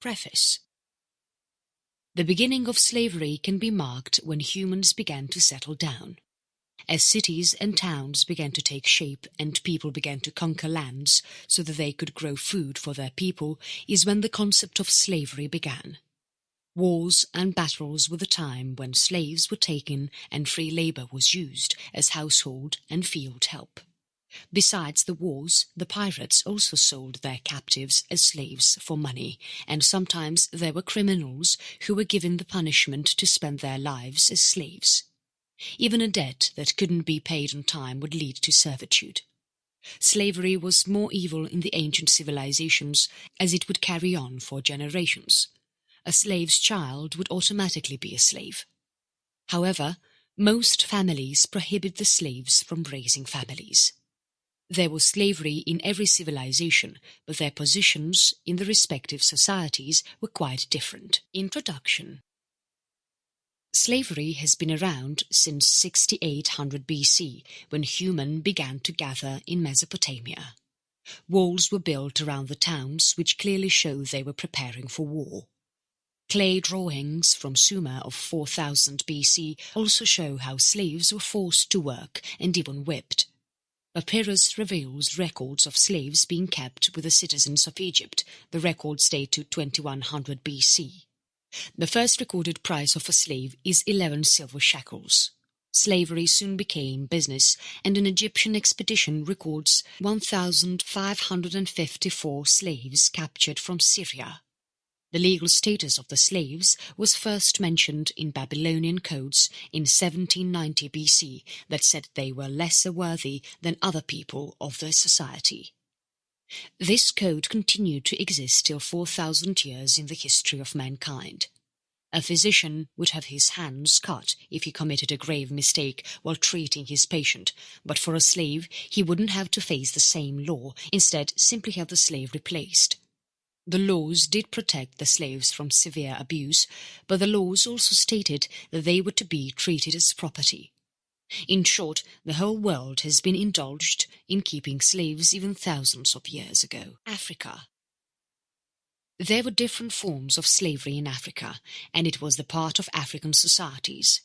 Preface. The beginning of slavery can be marked when humans began to settle down. As cities and towns began to take shape and people began to conquer lands so that they could grow food for their people is when the concept of slavery began. Wars and battles were the time when slaves were taken and free labor was used as household and field help. Besides the wars, the pirates also sold their captives as slaves for money, and sometimes there were criminals who were given the punishment to spend their lives as slaves. Even a debt that couldn't be paid on time would lead to servitude. Slavery was more evil in the ancient civilizations as it would carry on for generations. A slave's child would automatically be a slave. However, most families prohibit the slaves from raising families. There was slavery in every civilization, but their positions in the respective societies were quite different. Introduction. Slavery has been around since 6800 BC, when humans began to gather in Mesopotamia. Walls were built around the towns, which clearly show they were preparing for war. Clay drawings from Sumer of 4000 BC also show how slaves were forced to work and even whipped. Papyrus reveals records of slaves being kept with the citizens of Egypt. The records date to 2100 BC. The first recorded price of a slave is 11 silver shekels. Slavery soon became business, and an Egyptian expedition records 1,554 slaves captured from Syria. The legal status of the slaves was first mentioned in Babylonian codes in 1790 BC that said they were lesser worthy than other people of their society. This code continued to exist till 4,000 years in the history of mankind. A physician would have his hands cut if he committed a grave mistake while treating his patient, but for a slave he wouldn't have to face the same law, instead simply have the slave replaced. The laws did protect the slaves from severe abuse, but the laws also stated that they were to be treated as property. In short, the whole world has been indulged in keeping slaves even thousands of years ago. Africa. There were different forms of slavery in Africa, and it was the part of African societies.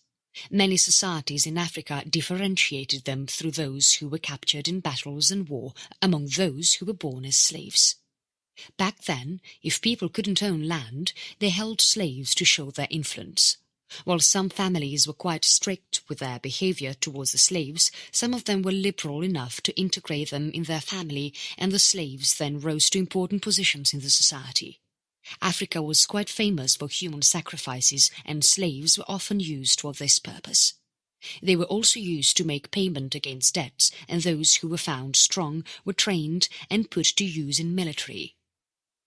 Many societies in Africa differentiated them through those who were captured in battles and war among those who were born as slaves. Back then, if people couldn't own land, they held slaves to show their influence. While some families were quite strict with their behavior towards the slaves, some of them were liberal enough to integrate them in their family, and the slaves then rose to important positions in the society. Africa was quite famous for human sacrifices, and slaves were often used for this purpose. They were also used to make payment against debts, and those who were found strong were trained and put to use in military.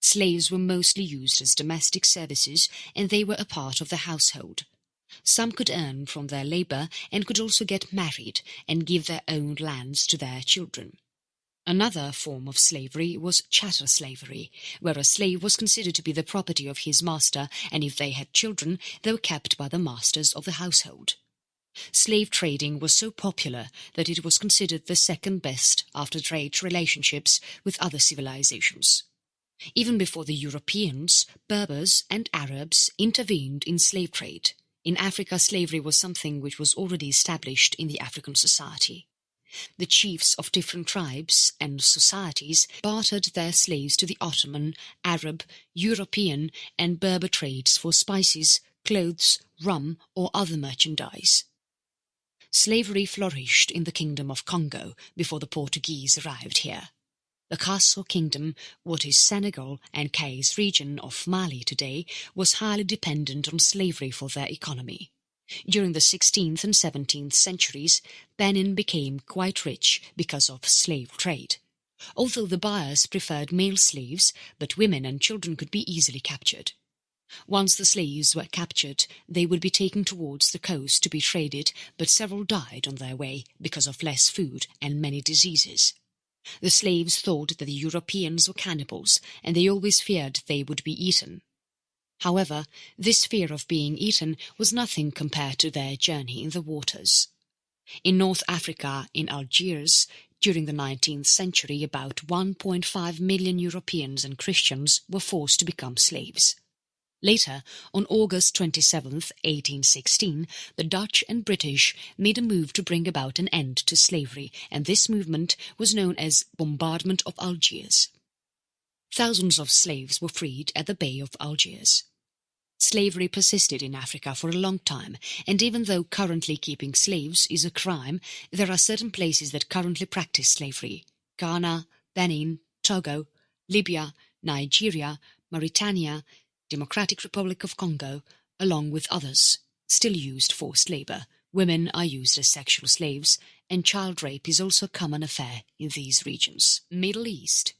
Slaves were mostly used as domestic services, and they were a part of the household. Some could earn from their labour and could also get married and give their own lands to their children. Another form of slavery was chattel slavery, where a slave was considered to be the property of his master, and if they had children, they were kept by the masters of the household. Slave trading was so popular that it was considered the second best after trade relationships with other civilizations. Even before the Europeans, Berbers and Arabs intervened in slave trade. In Africa, slavery was something which was already established in the African society. The chiefs of different tribes and societies bartered their slaves to the Ottoman, Arab, European and Berber trades for spices, clothes, rum or other merchandise. Slavery flourished in the Kingdom of Congo before the Portuguese arrived here. The Kasso Kingdom, what is Senegal and Kayes region of Mali today, was highly dependent on slavery for their economy. During the 16th and 17th centuries, Benin became quite rich because of slave trade. Although the buyers preferred male slaves, but women and children could be easily captured. Once the slaves were captured, they would be taken towards the coast to be traded, but several died on their way because of less food and many diseases. The slaves thought that the Europeans were cannibals, and they always feared they would be eaten. However, this fear of being eaten was nothing compared to their journey in the waters. In North Africa, in Algiers, during the 19th century, about 1.5 million Europeans and Christians were forced to become slaves. Later, on August 27, 1816, the Dutch and British made a move to bring about an end to slavery, and this movement was known as Bombardment of Algiers. Thousands of slaves were freed at the Bay of Algiers. Slavery persisted in Africa for a long time, and even though currently keeping slaves is a crime, there are certain places that currently practice slavery: Ghana, Benin, Togo, Libya, Nigeria, Mauritania, Democratic Republic of Congo, along with others, still used forced labor. Women are used as sexual slaves, and child rape is also a common affair in these regions. Middle East.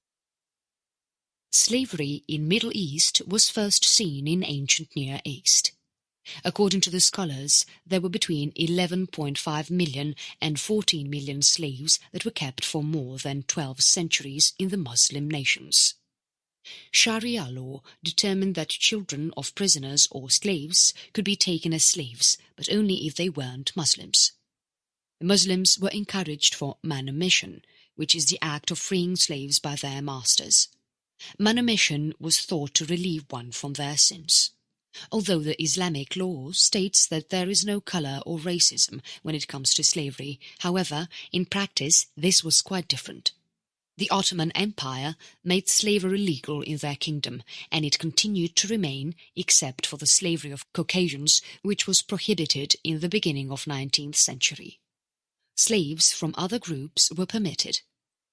Slavery in Middle East was first seen in ancient Near East. According to the scholars, there were between 11.5 million and 14 million slaves that were kept for more than 12 centuries in the Muslim nations. Sharia law determined that children of prisoners or slaves could be taken as slaves, but only if they weren't Muslims. The Muslims were encouraged for manumission, which is the act of freeing slaves by their masters. Manumission was thought to relieve one from their sins. Although the Islamic law states that there is no colour or racism when it comes to slavery, however, in practice this was quite different. The Ottoman Empire made slavery legal in their kingdom, and it continued to remain except for the slavery of Caucasians, which was prohibited in the beginning of 19th century. Slaves from other groups were permitted.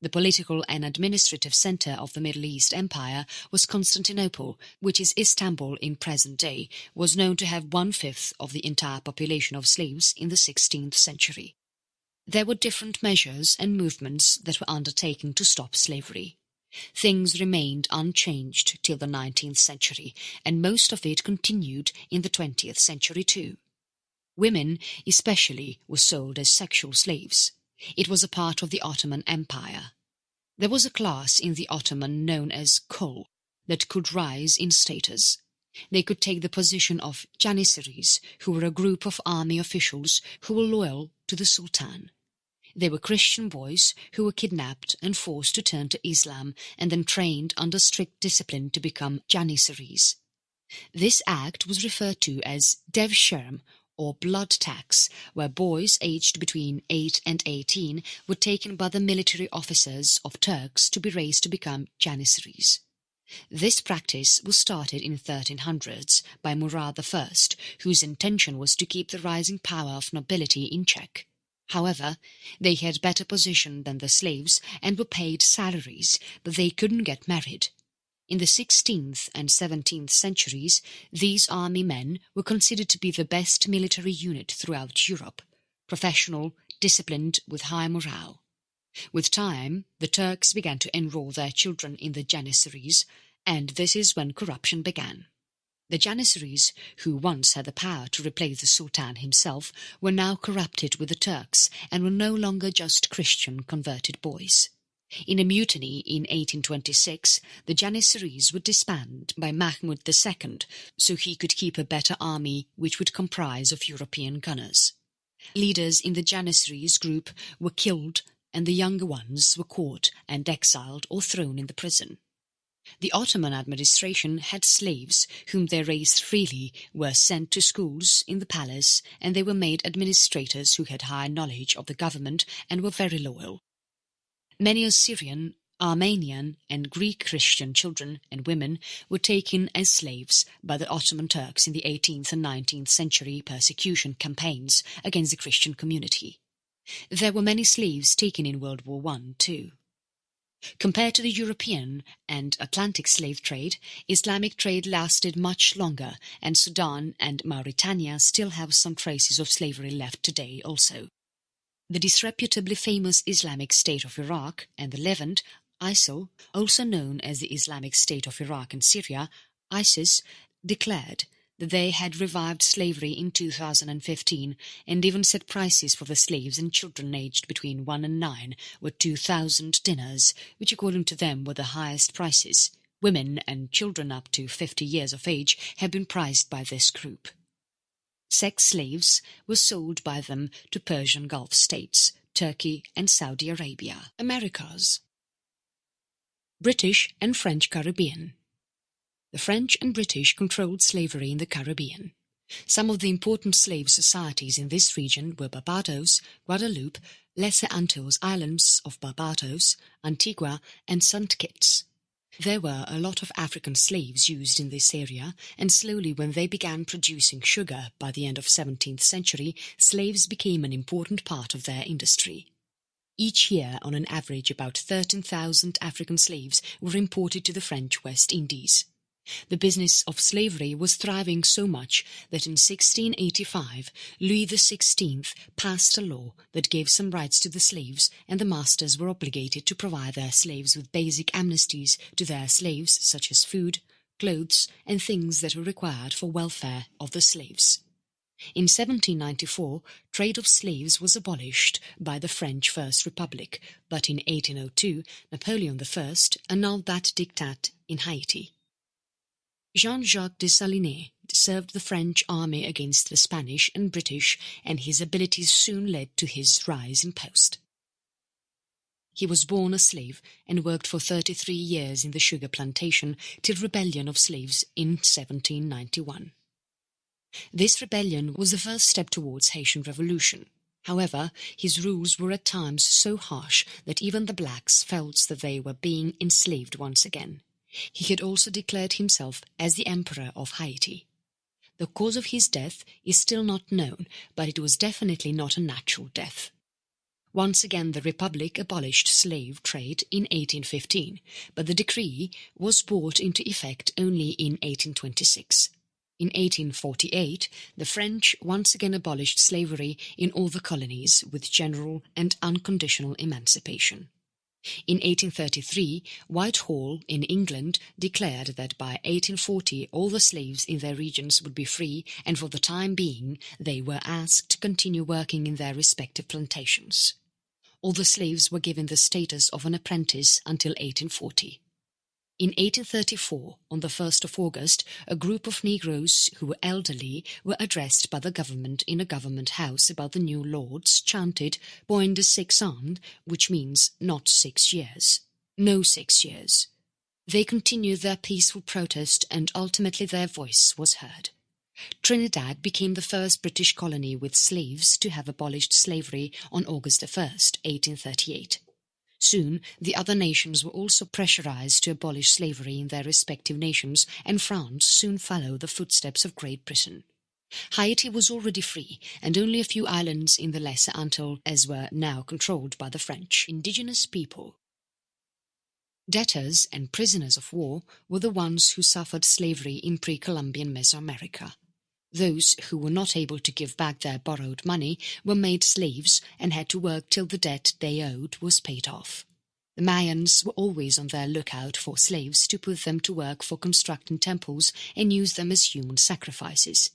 The political and administrative centre of the Middle East Empire was Constantinople, which is Istanbul in present day, was known to have 1/5 of the entire population of slaves in the 16th century. There were different measures and movements that were undertaken to stop slavery. Things remained unchanged till the 19th century, and most of it continued in the 20th century too. Women, especially, were sold as sexual slaves. It was a part of the Ottoman Empire. There was a class in the Ottoman known as Kol that could rise in status. They could take the position of Janissaries, who were a group of army officials who were loyal to the Sultan. They were Christian boys who were kidnapped and forced to turn to Islam and then trained under strict discipline to become Janissaries. This act was referred to as Dev Sherm, or blood tax, where boys aged between 8 and 18 were taken by the military officers of Turks to be raised to become Janissaries. This practice was started in 1300s by Murad I, whose intention was to keep the rising power of nobility in check. However, they had better position than the slaves and were paid salaries, but they couldn't get married. In the 16th and 17th centuries, these army men were considered to be the best military unit throughout Europe, professional, disciplined, with high morale. With time, the Turks began to enroll their children in the Janissaries, and this is when corruption began. The Janissaries, who once had the power to replace the Sultan himself, were now corrupted with the Turks and were no longer just Christian converted boys. In a mutiny in 1826, the Janissaries were disbanded by Mahmud II, so he could keep a better army which would comprise of European gunners. Leaders in the Janissaries group were killed, and the younger ones were caught and exiled or thrown in the prison. The Ottoman administration had slaves whom they raised freely, were sent to schools in the palace, and they were made administrators who had high knowledge of the government and were very loyal. Many Assyrian, Armenian and Greek Christian children and women were taken as slaves by the Ottoman Turks in the 18th and 19th century persecution campaigns against the Christian community. There were many slaves taken in World War I too. Compared to the European and Atlantic slave trade, Islamic trade lasted much longer, and Sudan and Mauritania still have some traces of slavery left today also. The disreputably famous Islamic State of Iraq and the Levant, ISIL, also known as the Islamic State of Iraq and Syria, ISIS, declared that they had revived slavery in 2015 and even set prices for the slaves and children aged between 1 and 9 were 2,000 dinars, which according to them were the highest prices. Women and children up to 50 years of age have been priced by this group. Sex slaves were sold by them to Persian Gulf states, Turkey and Saudi Arabia. Americas. British and French Caribbean. The French and British controlled slavery in the Caribbean. Some of the important slave societies in this region were Barbados, Guadeloupe, Lesser Antilles Islands of Barbados, Antigua and St. Kitts. There were a lot of African slaves used in this area, and slowly when they began producing sugar by the end of 17th century, slaves became an important part of their industry. Each year, on an average, about 13,000 African slaves were imported to the French West Indies. The business of slavery was thriving so much that in 1685 Louis XVI passed a law that gave some rights to the slaves, and the masters were obligated to provide their slaves with basic amnesties to their slaves, such as food, clothes and things that were required for welfare of the slaves. In 1794, trade of slaves was abolished by the French First Republic, but in 1802 Napoleon I annulled that diktat in Haiti. Jean-Jacques Dessalines served the French army against the Spanish and British, and his abilities soon led to his rise in post. He was born a slave and worked for 33 years in the sugar plantation till rebellion of slaves in 1791. This rebellion was the first step towards Haitian Revolution. However, his rules were at times so harsh that even the blacks felt that they were being enslaved once again. He had also declared himself as the Emperor of Haiti. The cause of his death is still not known, but it was definitely not a natural death. Once again the Republic abolished slave trade in 1815, but the decree was brought into effect only in 1826. In 1848, the French once again abolished slavery in all the colonies with general and unconditional emancipation. In 1833, Whitehall in England declared that by 1840 all the slaves in their regions would be free, and for the time being they were asked to continue working in their respective plantations. All the slaves were given the status of an apprentice until 1840. In 1834, on the 1st of August, a group of Negroes who were elderly were addressed by the government in a government house about the new lords, chanted "Point de 6 ans," which means not 6 years, no 6 years. They continued their peaceful protest and ultimately their voice was heard. Trinidad became the first British colony with slaves to have abolished slavery on August 1st, 1838. Soon, the other nations were also pressurized to abolish slavery in their respective nations, and France soon followed the footsteps of Great Britain. Haiti was already free, and only a few islands in the Lesser Antilles were now controlled by the French. Indigenous people. Debtors and prisoners of war were the ones who suffered slavery in pre-Columbian Mesoamerica. Those who were not able to give back their borrowed money were made slaves and had to work till the debt they owed was paid off. The Mayans were always on their lookout for slaves to put them to work for constructing temples and use them as human sacrifices.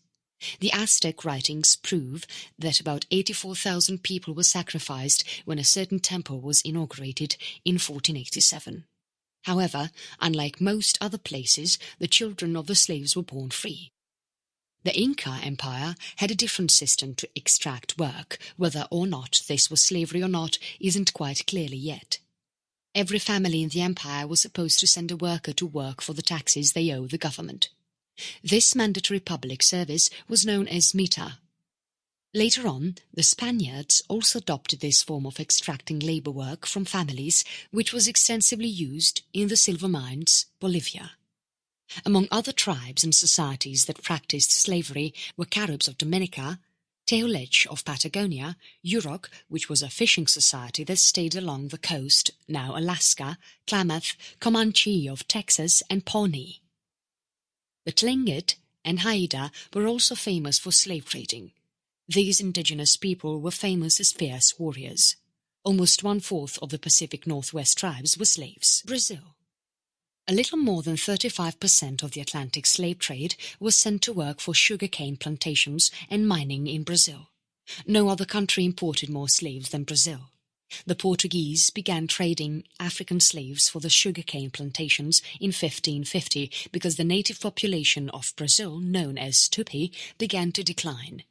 The Aztec writings prove that about 84,000 people were sacrificed when a certain temple was inaugurated in 1487. However, unlike most other places, the children of the slaves were born free. The Inca Empire had a different system to extract work. Whether or not this was slavery or not isn't quite clearly yet. Every family in the empire was supposed to send a worker to work for the taxes they owe the government. This mandatory public service was known as mita. Later on, the Spaniards also adopted this form of extracting labor work from families, which was extensively used in the silver mines, Bolivia. Among other tribes and societies that practiced slavery were Caribs of Dominica, Tehuelche of Patagonia, Yurok, which was a fishing society that stayed along the coast, now Alaska, Klamath, Comanche of Texas, and Pawnee. The Tlingit and Haida were also famous for slave trading. These indigenous people were famous as fierce warriors. Almost 1/4 of the Pacific Northwest tribes were slaves. Brazil. A little more than 35% of the Atlantic slave trade was sent to work for sugarcane plantations and mining in Brazil. No other country imported more slaves than Brazil. The Portuguese began trading African slaves for the sugarcane plantations in 1550 because the native population of Brazil, known as Tupi, began to decline.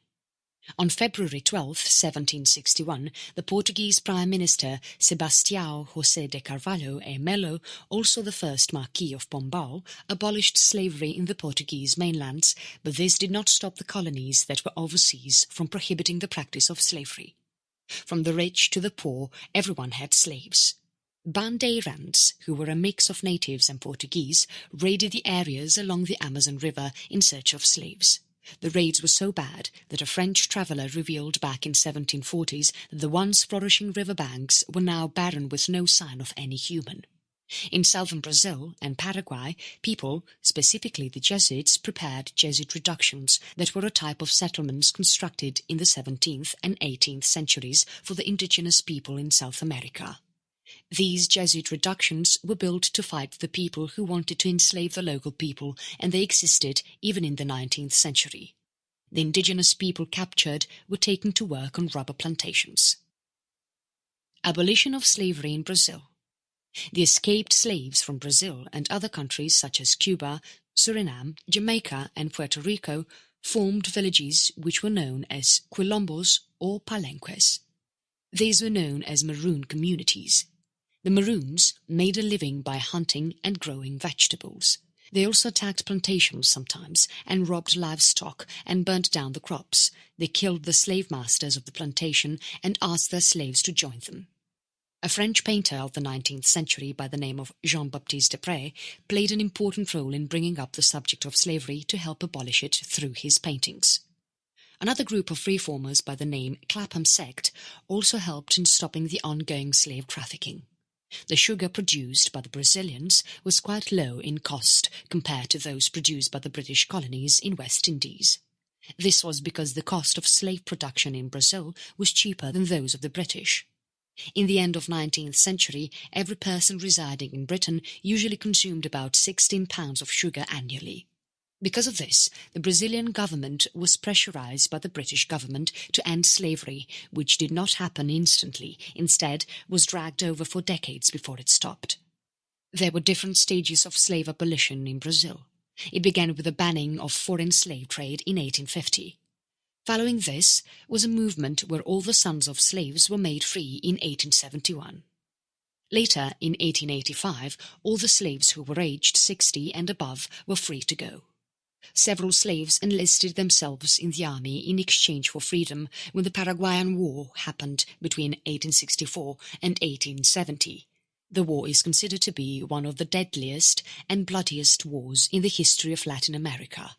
On February 12, 1761, the Portuguese Prime Minister Sebastião José de Carvalho e Melo, also the first Marquis of Pombal, abolished slavery in the Portuguese mainlands, but this did not stop the colonies that were overseas from prohibiting the practice of slavery. From the rich to the poor, everyone had slaves. Bandeirans, who were a mix of natives and Portuguese, raided the areas along the Amazon River in search of slaves. The raids were so bad that a French traveller revealed back in 1740s that the once flourishing riverbanks were now barren with no sign of any human. In southern Brazil and Paraguay, people, specifically the Jesuits, prepared Jesuit Reductions that were a type of settlements constructed in the 17th and 18th centuries for the indigenous people in South America. These Jesuit reductions were built to fight the people who wanted to enslave the local people, and they existed even in the 19th century. The indigenous people captured were taken to work on rubber plantations. Abolition of slavery in Brazil. The escaped slaves from Brazil and other countries such as Cuba, Suriname, Jamaica and Puerto Rico formed villages which were known as quilombos or palenques. These were known as Maroon communities. The Maroons made a living by hunting and growing vegetables. They also attacked plantations sometimes and robbed livestock and burnt down the crops. They killed the slave masters of the plantation and asked their slaves to join them. A French painter of the 19th century by the name of Jean-Baptiste Desprez played an important role in bringing up the subject of slavery to help abolish it through his paintings. Another group of reformers by the name Clapham Sect also helped in stopping the ongoing slave trafficking. The sugar produced by the Brazilians was quite low in cost compared to those produced by the British colonies in West Indies. This was because the cost of slave production in Brazil was cheaper than those of the British. In the end of 19th century, every person residing in Britain usually consumed about 16 pounds of sugar annually. Because of this, the Brazilian government was pressurized by the British government to end slavery, which did not happen instantly, instead was dragged over for decades before it stopped. There were different stages of slave abolition in Brazil. It began with the banning of foreign slave trade in 1850. Following this was a movement where all the sons of slaves were made free in 1871. Later, in 1885, all the slaves who were aged 60 and above were free to go. Several slaves enlisted themselves in the army in exchange for freedom when the Paraguayan War happened between 1864 and 1870. The war is considered to be one of the deadliest and bloodiest wars in the history of Latin America.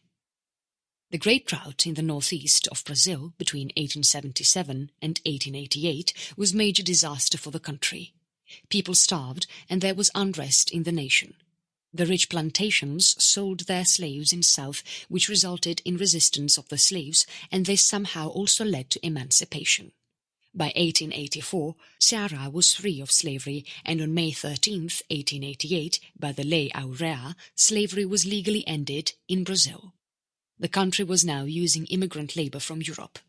The Great Drought in the northeast of Brazil between 1877 and 1888 was a major disaster for the country. People starved and there was unrest in the nation. The rich plantations sold their slaves in South, which resulted in resistance of the slaves, and this somehow also led to emancipation. By 1884, Ceará was free of slavery, and on May 13, 1888, by the Lei Áurea, slavery was legally ended in Brazil. The country was now using immigrant labor from Europe.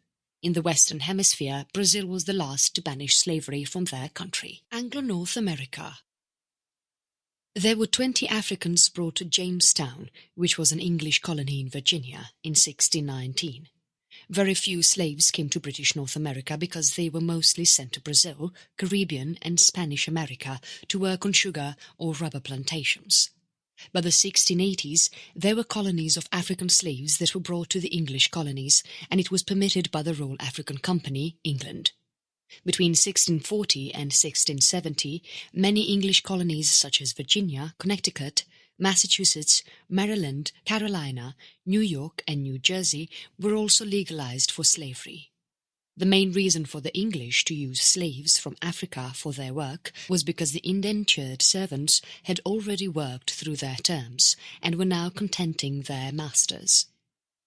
In the Western Hemisphere, Brazil was the last to banish slavery from their country. Anglo-North America. There were 20 Africans brought to Jamestown, which was an English colony in Virginia, in 1619. Very few slaves came to British North America because they were mostly sent to Brazil, Caribbean and Spanish America to work on sugar or rubber plantations. By the 1680s, there were colonies of African slaves that were brought to the English colonies, and it was permitted by the Royal African Company, England. Between 1640 and 1670, many English colonies such as Virginia, Connecticut, Massachusetts, Maryland, Carolina, New York and New Jersey were also legalized for slavery. The main reason for the English to use slaves from Africa for their work was because the indentured servants had already worked through their terms and were now contenting their masters.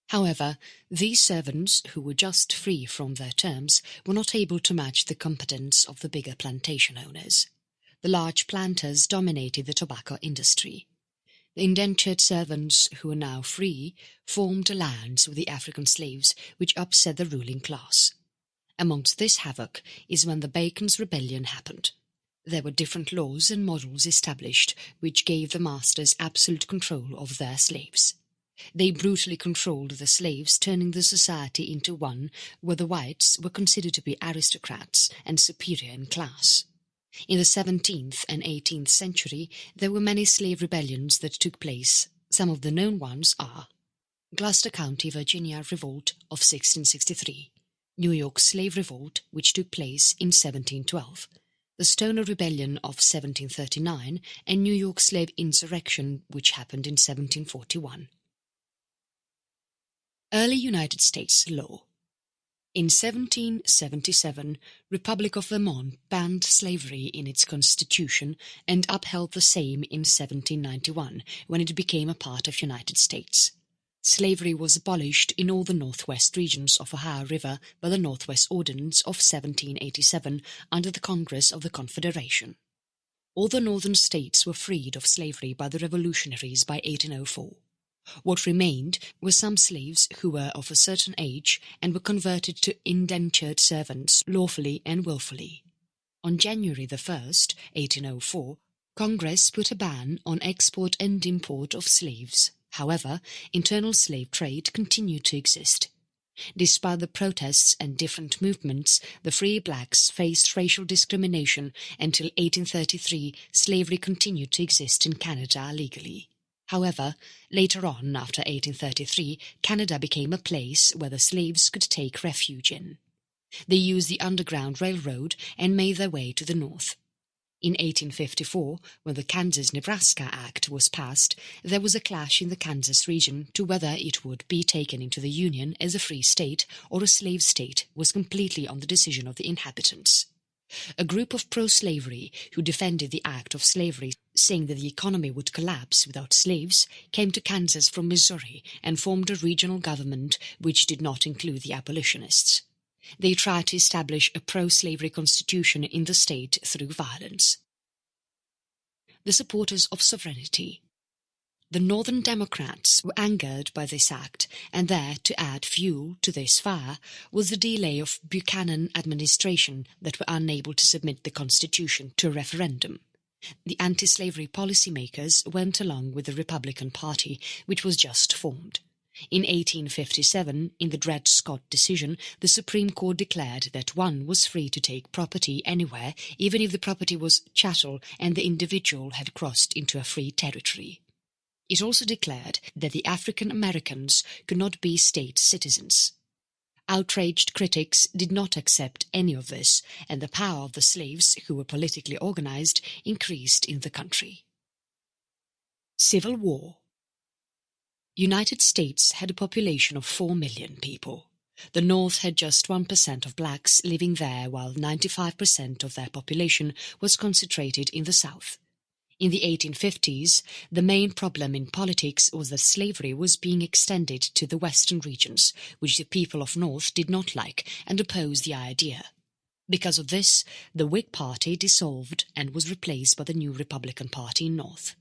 However, these servants, who were just free from their terms, were not able to match the competence of the bigger plantation owners. The large planters dominated the tobacco industry. The indentured servants, who were now free, formed alliance with the African slaves, which upset the ruling class. Amongst this havoc is when the Bacon's Rebellion happened. There were different laws and models established which gave the masters absolute control of their slaves. They brutally controlled the slaves, turning the society into one where the whites were considered to be aristocrats and superior in class. In the 17th and 18th century, there were many slave rebellions that took place. Some of the known ones are Gloucester County, Virginia Revolt of 1663, New York Slave Revolt, which took place in 1712, the Stoner Rebellion of 1739, and New York Slave Insurrection, which happened in 1741. Early United States law. In 1777, Republic of Vermont banned slavery in its constitution and upheld the same in 1791, when it became a part of United States. Slavery was abolished in all the northwest regions of Ohio River by the Northwest Ordinance of 1787 under the Congress of the Confederation. All the northern states were freed of slavery by the revolutionaries by 1804. What remained were some slaves who were of a certain age and were converted to indentured servants lawfully and wilfully. On January 1st, 1804, Congress put a ban on export and import of slaves. However, internal slave trade continued to exist. Despite the protests and different movements, the free blacks faced racial discrimination until 1833. Slavery continued to exist in Canada legally. However, later on, after 1833, Canada became a place where the slaves could take refuge in. They used the Underground Railroad and made their way to the north. In 1854, when the Kansas-Nebraska Act was passed, there was a clash in the Kansas region to whether it would be taken into the Union as a free state or a slave state was completely on the decision of the inhabitants. A group of pro-slavery who defended the act of slavery, saying that the economy would collapse without slaves, came to Kansas from Missouri and formed a regional government which did not include the abolitionists. They tried to establish a pro-slavery constitution in the state through violence. The supporters of sovereignty. The Northern Democrats were angered by this act, and there, to add fuel to this fire, was the delay of Buchanan administration that were unable to submit the Constitution to a referendum. The anti-slavery policymakers went along with the Republican Party, which was just formed. In 1857, in the Dred Scott decision, the Supreme Court declared that one was free to take property anywhere, even if the property was chattel and the individual had crossed into a free territory. It also declared that the African Americans could not be state citizens. Outraged critics did not accept any of this, and the power of the slaves, who were politically organized, increased in the country. Civil War. United States had a population of 4 million people. The North had just 1% of blacks living there, while 95% of their population was concentrated in the South. In the 1850s, the main problem in politics was that slavery was being extended to the western regions, which the people of North did not like and opposed the idea. Because of this, the Whig Party dissolved and was replaced by the new Republican Party in North.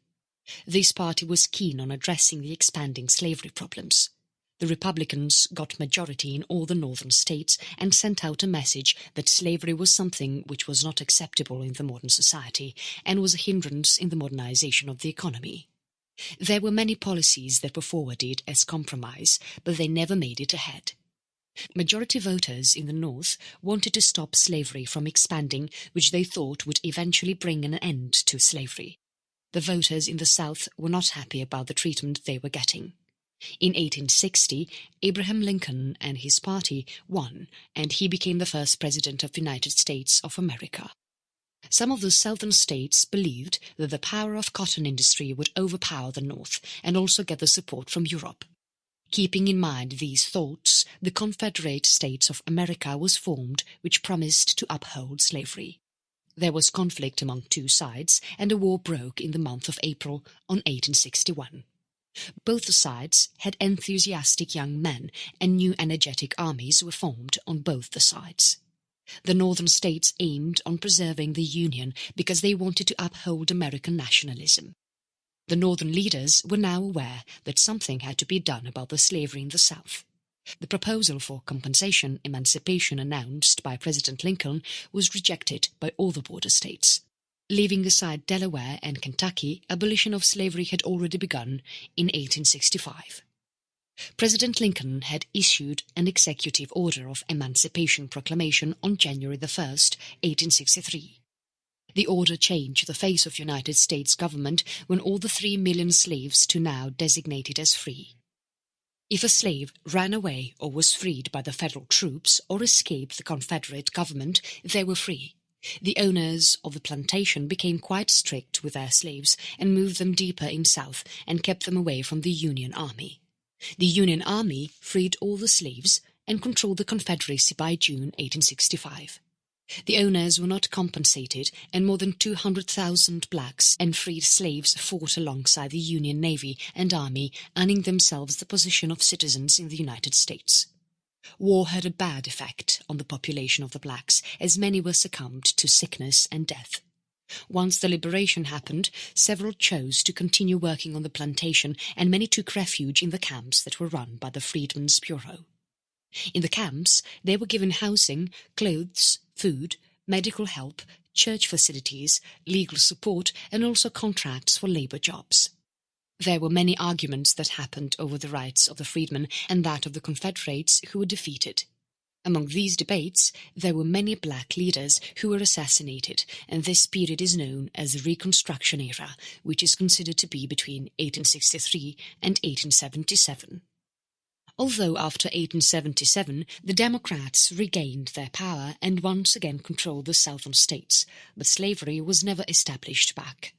This party was keen on addressing the expanding slavery problems. The Republicans got majority in all the northern states and sent out a message that slavery was something which was not acceptable in the modern society and was a hindrance in the modernization of the economy. There were many policies that were forwarded as compromise, but they never made it ahead. Majority voters in the North wanted to stop slavery from expanding, which they thought would eventually bring an end to slavery. The voters in the South were not happy about the treatment they were getting. In 1860, Abraham Lincoln and his party won, and he became the first president of the United States of America. Some of the southern states believed that the power of cotton industry would overpower the North and also get the support from Europe. Keeping in mind these thoughts, the Confederate States of America was formed, which promised to uphold slavery. There was conflict among two sides, and a war broke in the month of April on 1861. Both the sides had enthusiastic young men, and new energetic armies were formed on both the sides. The northern states aimed on preserving the Union because they wanted to uphold American nationalism. The northern leaders were now aware that something had to be done about the slavery in the South. The proposal for compensation emancipation announced by President Lincoln was rejected by all the border states. Leaving aside Delaware and Kentucky, abolition of slavery had already begun in 1865. President Lincoln had issued an executive order of emancipation proclamation on January 1st, 1863. The order changed the face of United States government when all the 3 million slaves to now designated as free. If a slave ran away or was freed by the federal troops or escaped the Confederate government, they were free. The owners of the plantation became quite strict with their slaves and moved them deeper in South and kept them away from the Union Army. The Union Army freed all the slaves and controlled the Confederacy by June 1865. The owners were not compensated, and more than 200,000 blacks and freed slaves fought alongside the Union Navy and Army, earning themselves the position of citizens in the United States. War had a bad effect on the population of the blacks, as many were succumbed to sickness and death. Once the liberation happened, several chose to continue working on the plantation, and many took refuge in the camps that were run by the Freedmen's Bureau. In the camps, they were given housing, clothes, food, medical help, church facilities, legal support, and also contracts for labor jobs. There were many arguments that happened over the rights of the freedmen and that of the Confederates who were defeated. Among these debates, there were many black leaders who were assassinated, and this period is known as the Reconstruction Era, which is considered to be between 1863 and 1877. Although after 1877 the Democrats regained their power and once again controlled the southern states, but slavery was never established back.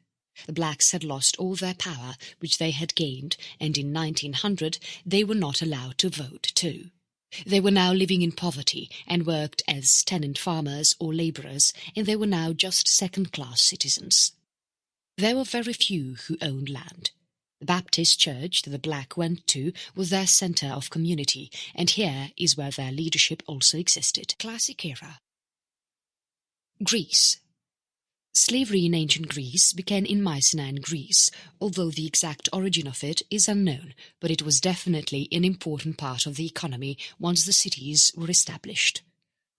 The blacks had lost all their power which they had gained, and in 1900 they were not allowed to vote too. They were now living in poverty and worked as tenant farmers or labourers, and they were now just second-class citizens. There were very few who owned land. The Baptist church that the black went to was their centre of community, and here is where their leadership also existed. Classic Era. Greece. Slavery in ancient Greece began in Mycenaean Greece, although the exact origin of it is unknown, but it was definitely an important part of the economy once the cities were established.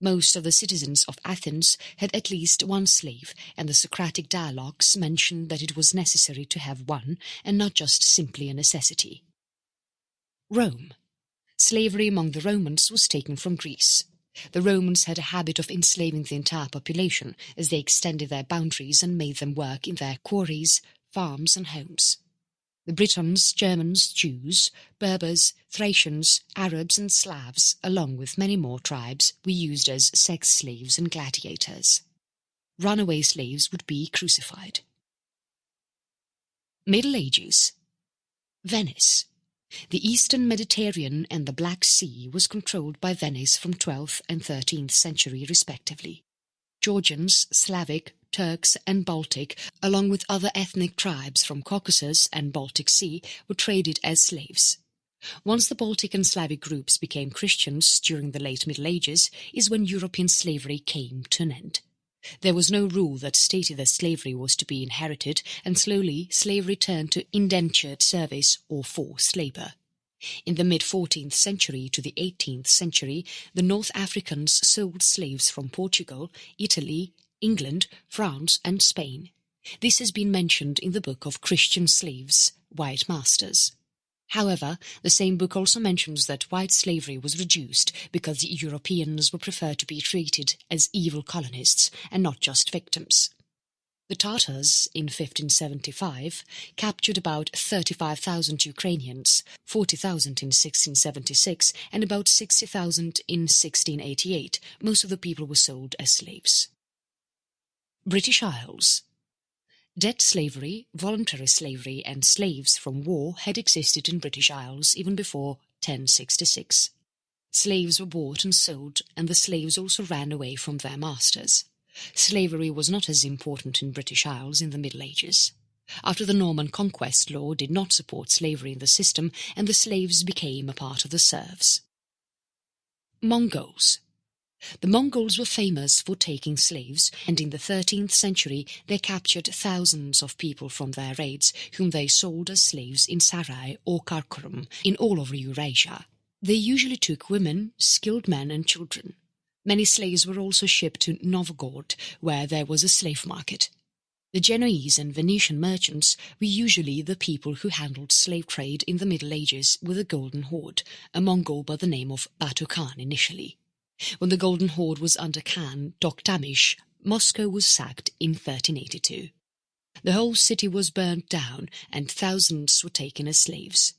Most of the citizens of Athens had at least one slave, and the Socratic dialogues mention that it was necessary to have one, and not just simply a necessity. Rome. Slavery among the Romans was taken from Greece. The Romans had a habit of enslaving the entire population as they extended their boundaries and made them work in their quarries, farms and homes. The Britons, Germans, Jews, Berbers, Thracians, Arabs and Slavs, along with many more tribes, were used as sex slaves and gladiators. Runaway slaves would be crucified. Middle Ages. Venice. The Eastern Mediterranean and the Black Sea was controlled by Venice from 12th and 13th century respectively. Georgians, Slavic, Turks and Baltic, along with other ethnic tribes from Caucasus and Baltic Sea, were traded as slaves. Once the Baltic and Slavic groups became Christians during the late Middle Ages is when European slavery came to an end. There was no rule that stated that slavery was to be inherited, and slowly slavery turned to indentured service or forced labour. In the mid-14th century to the 18th century, the North Africans sold slaves from Portugal, Italy, England, France and Spain. This has been mentioned in the book of Christian Slaves, White Masters. However, the same book also mentions that white slavery was reduced because the Europeans were preferred to be treated as evil colonists and not just victims. The Tartars, in 1575, captured about 35,000 Ukrainians, 40,000 in 1676 and about 60,000 in 1688. Most of the people were sold as slaves. British Isles. Debt slavery, voluntary slavery and slaves from war had existed in British Isles even before 1066. Slaves were bought and sold, and the slaves also ran away from their masters. Slavery was not as important in British Isles in the Middle Ages. After the Norman Conquest law did not support slavery in the system, and the slaves became a part of the serfs. Mongols. The Mongols were famous for taking slaves, and in the 13th century they captured thousands of people from their raids, whom they sold as slaves in Sarai or Karakorum in all over Eurasia. They usually took women, skilled men and children. Many slaves were also shipped to Novgorod, where there was a slave market. The Genoese and Venetian merchants were usually the people who handled slave trade in the Middle Ages with the Golden Horde, a Mongol by the name of Batu Khan initially. When the Golden Horde was under Khan Toktamish, Moscow was sacked in 1382. The whole city was burnt down and thousands were taken as slaves.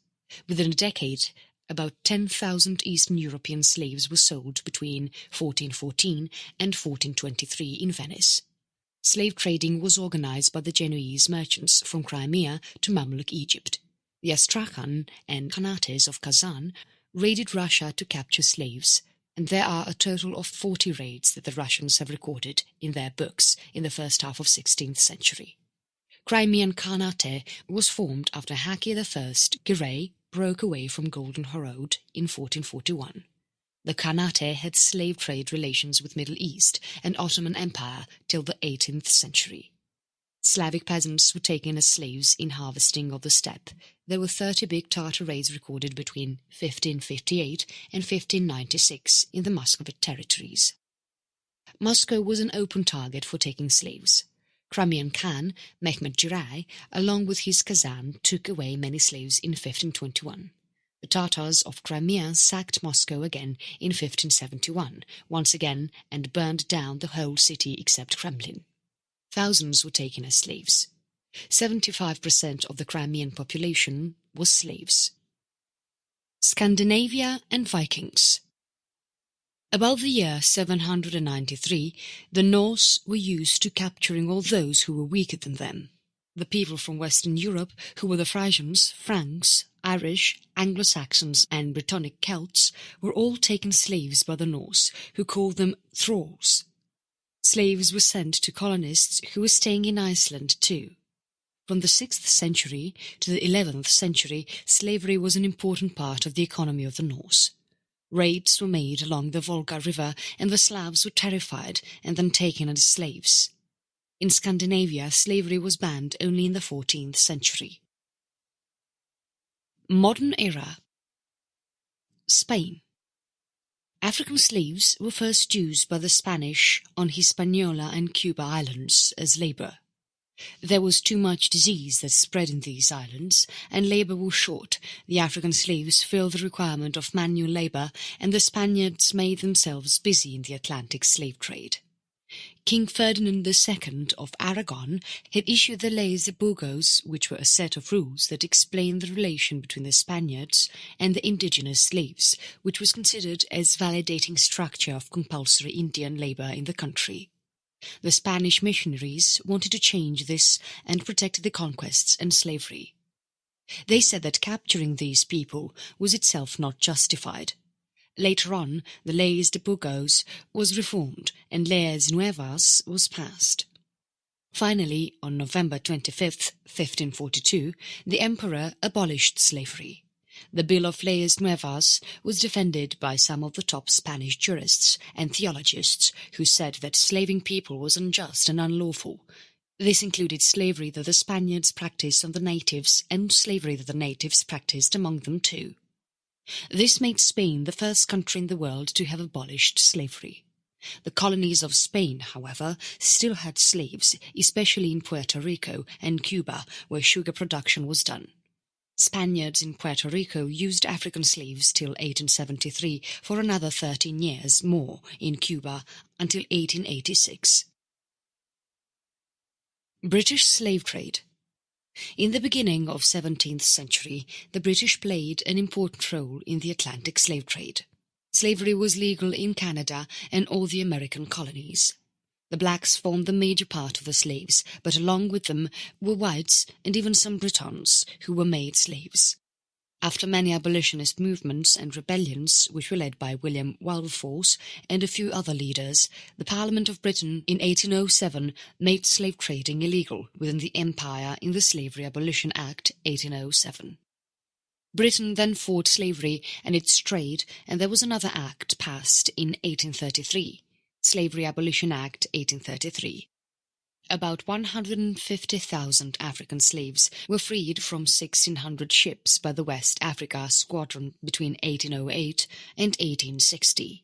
Within a decade, about 10,000 Eastern European slaves were sold between 1414 and 1423 in Venice. Slave trading was organized by the Genoese merchants from Crimea to Mamluk Egypt. The Astrakhan and Khanates of Kazan raided Russia to capture slaves, and there are a total of 40 raids that the Russians have recorded in their books in the first half of 16th century. Crimean Khanate was formed after Haki I Giray broke away from Golden Horode in 1441. The Khanate had slave trade relations with Middle East and Ottoman Empire till the 18th century. Slavic peasants were taken as slaves in harvesting of the steppe. There were 30 big Tartar raids recorded between 1558 and 1596 in the Muscovite territories. Moscow was an open target for taking slaves. Crimean Khan, Mehmed Giray, along with his Kazan, took away many slaves in 1521. The Tartars of Crimea sacked Moscow again in 1571, once again, and burned down the whole city except Kremlin. Thousands were taken as slaves. 75% of the Crimean population was slaves. Scandinavia and Vikings. About the year 793, the Norse were used to capturing all those who were weaker than them. The people from Western Europe, who were the Frisians, Franks, Irish, Anglo-Saxons and Brittonic Celts, were all taken slaves by the Norse, who called them thralls. Slaves were sent to colonists who were staying in Iceland too. From the 6th century to the 11th century, slavery was an important part of the economy of the Norse. Raids were made along the Volga River and the Slavs were terrified and then taken as slaves. In Scandinavia, slavery was banned only in the 14th century. Modern era. Spain. African slaves were first used by the Spanish on Hispaniola and Cuba islands as labor. There was too much disease that spread in these islands, and labor was short. The African slaves filled the requirement of manual labor, and the Spaniards made themselves busy in the Atlantic slave trade. King Ferdinand II of Aragon had issued the Leyes de Burgos, which were a set of rules that explained the relation between the Spaniards and the indigenous slaves, which was considered as validating structure of compulsory Indian labor in the country. The Spanish missionaries wanted to change this and protect the conquests and slavery. They said that capturing these people was itself not justified. Later on, the Leyes de Burgos was reformed and Leyes Nuevas was passed. Finally, on November 25, 1542, the emperor abolished slavery. The Bill of Leyes Nuevas was defended by some of the top Spanish jurists and theologists who said that slaving people was unjust and unlawful. This included slavery that the Spaniards practiced on the natives and slavery that the natives practiced among them too. This made Spain the first country in the world to have abolished slavery. The colonies of Spain, however, still had slaves, especially in Puerto Rico and Cuba, where sugar production was done. Spaniards in Puerto Rico used African slaves till 1873 for another 13 years more in Cuba until 1886. British slave trade. In the beginning of 17th century, the British played an important role in the Atlantic slave trade. Slavery was legal in Canada and all the American colonies. The blacks formed the major part of the slaves, but along with them were whites and even some Britons who were made slaves. After many abolitionist movements and rebellions, which were led by William Wilberforce and a few other leaders, the Parliament of Britain in 1807 made slave trading illegal within the Empire in the Slavery Abolition Act 1807. Britain then fought slavery and its trade, and there was another act passed in 1833, Slavery Abolition Act 1833. About 150,000 African slaves were freed from 1,600 ships by the West Africa Squadron between 1808 and 1860.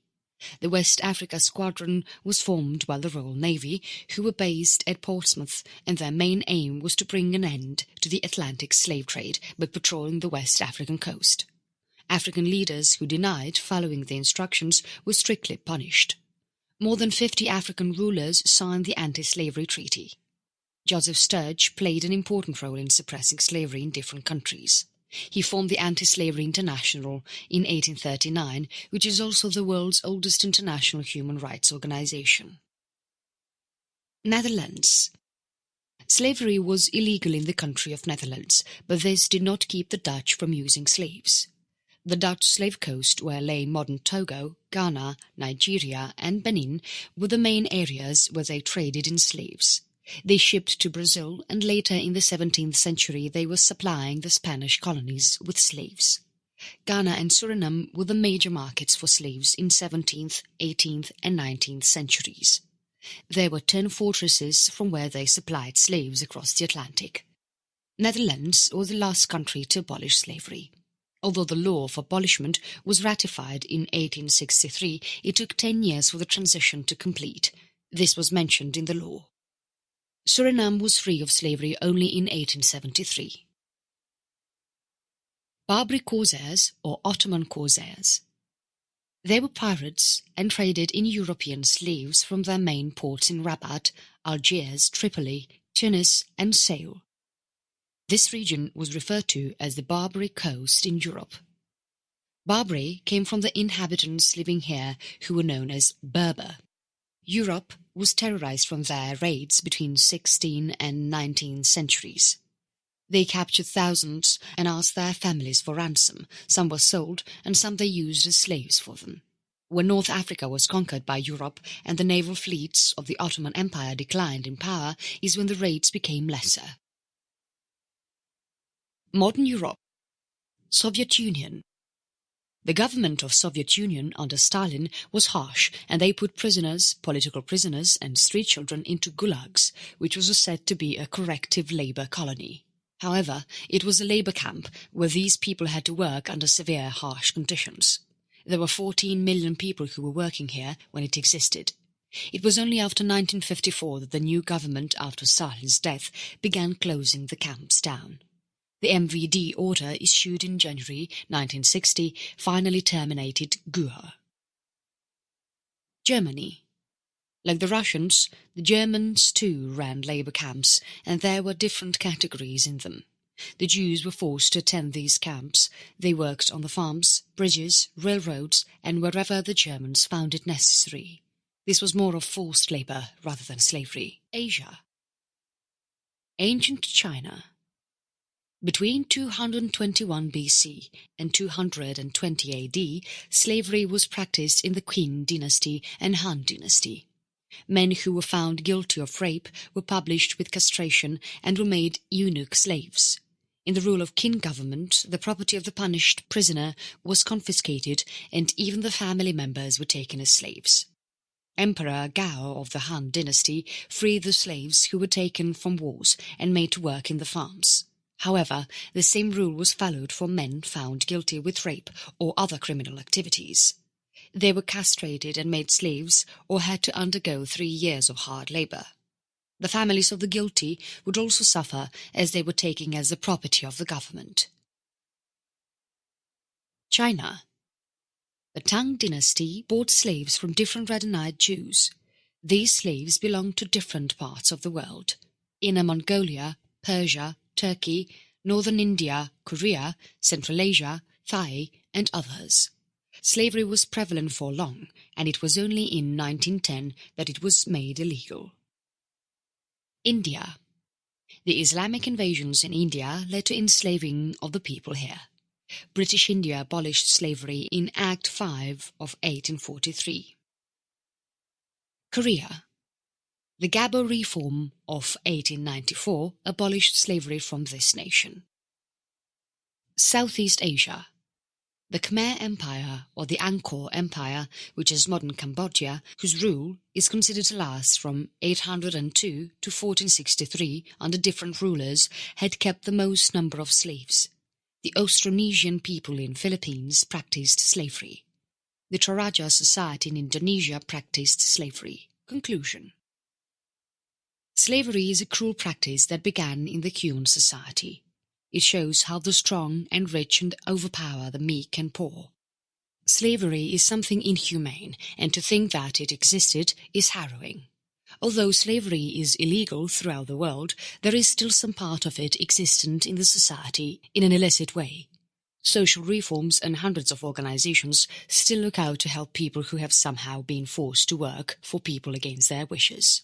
The West Africa Squadron was formed by the Royal Navy, who were based at Portsmouth, and their main aim was to bring an end to the Atlantic slave trade by patrolling the West African coast. African leaders who denied following the instructions were strictly punished. More than 50 African rulers signed the anti-slavery treaty. Joseph Sturge played an important role in suppressing slavery in different countries. He formed the Anti-Slavery International in 1839, which is also the world's oldest international human rights organization. Netherlands. Slavery was illegal in the country of Netherlands, but this did not keep the Dutch from using slaves. The Dutch slave coast, where lay modern Togo, Ghana, Nigeria and Benin, were the main areas where they traded in slaves. They shipped to Brazil, and later in the 17th century they were supplying the Spanish colonies with slaves. Ghana and Suriname were the major markets for slaves in 17th, 18th and 19th centuries. There were 10 fortresses from where they supplied slaves across the Atlantic. Netherlands was the last country to abolish slavery. Although the law of abolishment was ratified in 1863, it took 10 years for the transition to complete. This was mentioned in the law. Suriname was free of slavery only in 1873. Barbary Corsairs or Ottoman Corsairs. They were pirates and traded in European slaves from their main ports in Rabat, Algiers, Tripoli, Tunis and Sale. This region was referred to as the Barbary Coast in Europe. Barbary came from the inhabitants living here who were known as Berber. Europe was terrorized from their raids between 16th and 19th centuries. They captured thousands and asked their families for ransom. Some were sold and some they used as slaves for them. When North Africa was conquered by Europe and the naval fleets of the Ottoman Empire declined in power is when the raids became lesser. Modern Europe. Soviet Union. The government of Soviet Union under Stalin was harsh, and they put prisoners, political prisoners and street children into gulags, which was said to be a corrective labour colony. However, it was a labour camp where these people had to work under severe, harsh conditions. There were 14 million people who were working here when it existed. It was only after 1954 that the new government, after Stalin's death, began closing the camps down. The MVD order issued in January 1960 finally terminated GUR. Germany. Like the Russians, the Germans too ran labour camps, and there were different categories in them. The Jews were forced to attend these camps. They worked on the farms, bridges, railroads, and wherever the Germans found it necessary. This was more of forced labour rather than slavery. Asia. Ancient China. Between 221 BC and 220 AD, slavery was practiced in the Qin dynasty and Han dynasty. Men who were found guilty of rape were published with castration and were made eunuch slaves. In the rule of Qin government, the property of the punished prisoner was confiscated and even the family members were taken as slaves. Emperor Gao of the Han dynasty freed the slaves who were taken from wars and made to work in the farms. However, the same rule was followed for men found guilty with rape or other criminal activities. They were castrated and made slaves or had to undergo 3 years of hard labour. The families of the guilty would also suffer as they were taken as the property of the government. China. The Tang dynasty bought slaves from different red-eyed Jews. These slaves belonged to different parts of the world. Inner Mongolia, Persia, Turkey, northern India, Korea, Central Asia, Thai, and others. Slavery was prevalent for long, and it was only in 1910 that it was made illegal. India. The Islamic invasions in India led to enslaving of the people here. British India abolished slavery in Act 5 of 1843. Korea. The Gabo Reform of 1894 abolished slavery from this nation. Southeast Asia. The Khmer Empire, or the Angkor Empire, which is modern Cambodia, whose rule is considered to last from 802 to 1463 under different rulers, had kept the most number of slaves. The Austronesian people in Philippines practiced slavery. The Toraja society in Indonesia practiced slavery. Conclusion. Slavery is a cruel practice that began in the Kuhn society. It shows how the strong and rich and overpower the meek and poor. Slavery is something inhumane, and to think that it existed is harrowing. Although slavery is illegal throughout the world, there is still some part of it existent in the society in an illicit way. Social reforms and hundreds of organizations still look out to help people who have somehow been forced to work for people against their wishes.